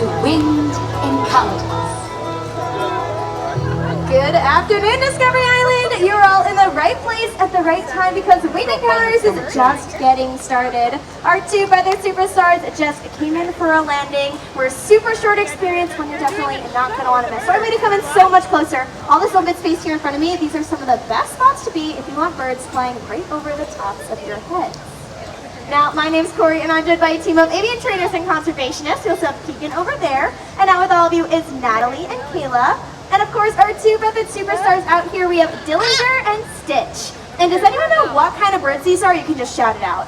Wind Intelligence. Good afternoon, Discovery Island! You're all in the right place at the right time because Wind Encounters is just getting started. Our two feathered superstars just came in for a landing. We're a super short experience, one you're definitely not going to want to miss. So I'm going to come in so much closer. All this open space here in front of me, these are some of the best spots to be if you want birds flying right over the tops of your head. Now, my name's Corey, and I'm joined by a team of avian trainers and conservationists. You'll see Keegan over there. And now with all of you is Natalie and Kayla. And of course, our two feathered superstars out here, we have Dillinger and Stitch. And does anyone know what kind of birds these are? You can just shout it out.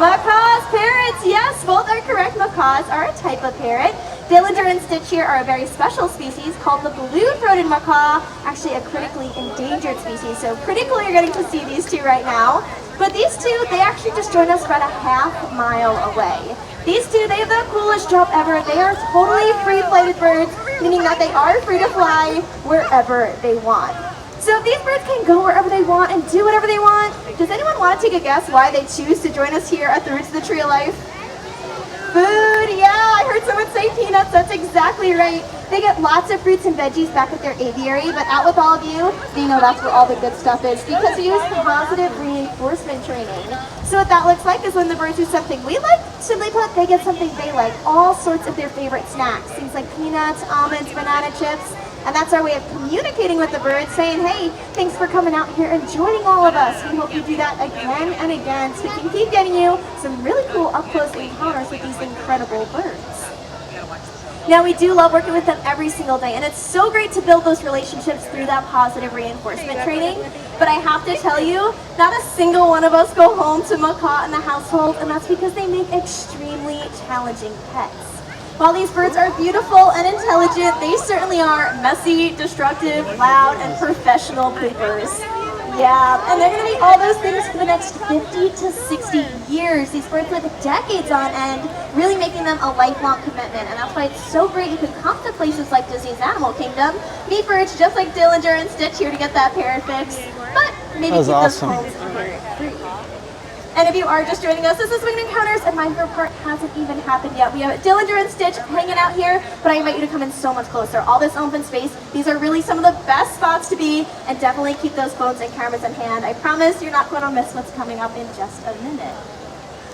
Macaws, parrots, yes, both are correct. Macaws are a type of parrot. Dillinger and Stitch here are a very special species called the blue-throated macaw, actually a critically endangered species. So pretty cool you're getting to see these two right now. But these two, they actually just joined us about a half-mile away. These two, they have the coolest job ever. They are totally free-flighted birds, meaning that they are free to fly wherever they want. So if these birds can go wherever they want and do whatever they want, does anyone want to take a guess why they choose to join us here at the Roots of the Tree of Life? Food, yeah, I heard someone say peanuts, that's exactly right. They get lots of fruits and veggies back at their aviary, but out with all of you, you know that's where all the good stuff is because we use positive reinforcement training. So what that looks like is when the birds do something we like, simply put, they get something they like. All sorts of their favorite snacks, things like peanuts, almonds, banana chips, and that's our way of communicating with the birds, saying, hey, thanks for coming out here and joining all of us. We hope you do that again and again so we can keep getting you some really cool up-close encounters with these incredible birds. Now, we do love working with them every single day, and it's so great to build those relationships through that positive reinforcement training. But I have to tell you, not a single one of us go home to macaw in the household, and that's because they make extremely challenging pets. While these birds are beautiful and intelligent, they certainly are messy, destructive, loud, and professional poopers. Yeah, and they're going to be all those things for the next 50 to 60 years. These birds live decades on end, really making them a lifelong commitment. And that's why it's so great you can come to places like Disney's Animal Kingdom, meet birds just like Dillinger and Stitch here to get that parrot fix, but maybe keep those homes parrot-free. And if you are just joining us, this is Wind Encounters, and my favorite part hasn't even happened yet. We have Dillinger and Stitch hanging out here, but I invite you to come in so much closer. All this open space, these are really some of the best spots to be, and definitely keep those phones and cameras in hand. I promise you're not going to miss what's coming up in just a minute.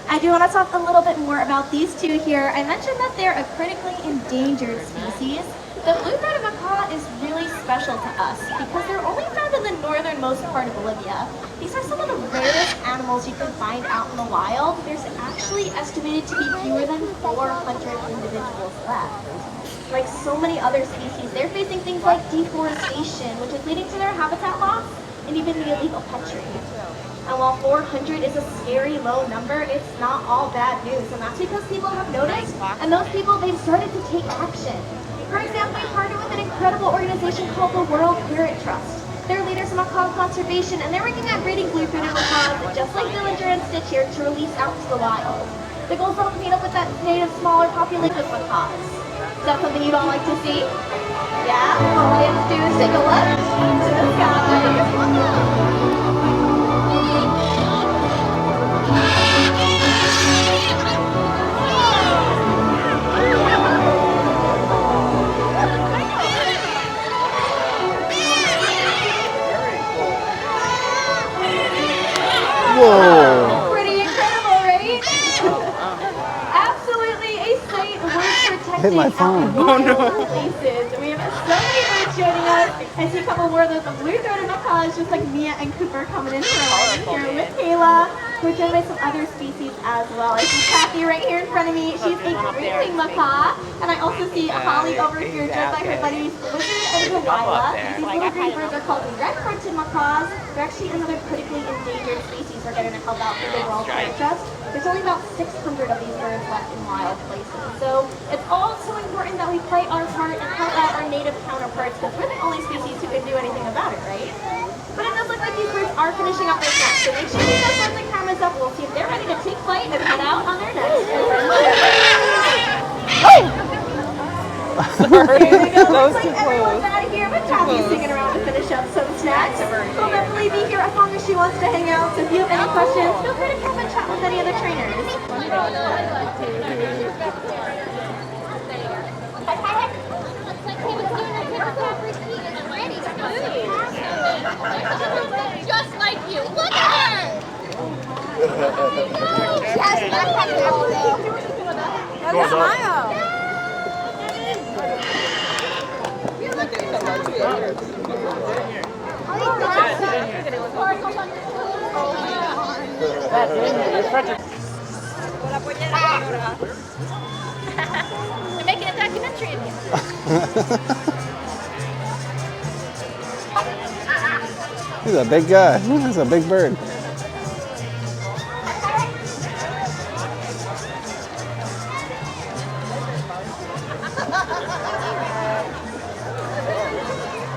I do want to talk a little bit more about these two here. I mentioned that they're a critically endangered species. The blue-throated macaw is really special to us because they're only found in the northernmost part of Bolivia. These are some of the rarest animals you can find out in the wild. There's actually estimated to be fewer than 400 individuals left. Like so many other species, they're facing things like deforestation, which is leading to their habitat loss and even the illegal pet trade. And while 400 is a scary low number, it's not all bad news. And that's because people have noticed, and those people, they've started to take action. For example, we partnered with an incredible organization called the World Parrot Trust. They're leaders in macaw conservation, and they're working at breeding blue-throated macaws, just like Dillinger and Stitch here, to release out to the wild. The goal is to meet up with that native smaller population of macaws. Is that something you'd all like to see? Yeah? All we have to do is take a look to the sky. Whoa! Pretty incredible, right? Absolutely a sight worth protecting. Hit my phone. Oh no! Places. We have so many birds joining us. I see a couple more of the blue-throated macaws, just like Mia and Cooper coming in for a landing here with Kayla. We're joined by some other species as well. I see Kathy right here in front of me. She's a green macaw. And I also see Holly over here joined by her buddies Blizzard and Delilah. These little green birds are called red-fronted macaws. They're actually another critically endangered species we're getting to help out through the World Parrot Trust. There's only about 600 of these birds left in wild places. So it's all so important that we play our part and help out our native counterparts because we're the only species who can do anything about it, right? But it does look like these birds are finishing up their snack, so make sure you guys set the cameras up. We'll see if they're ready to take flight and head out on their next adventure. Sorry. Here we go. That was Looks too like everyone's close. out of here, but Kathy's sticking around to finish up some snacks. We'll definitely be here as long as she wants to hang out. So if you have any questions, feel free to come and chat with any other trainers. They're making a documentary of you. He's a big guy. He's a big bird.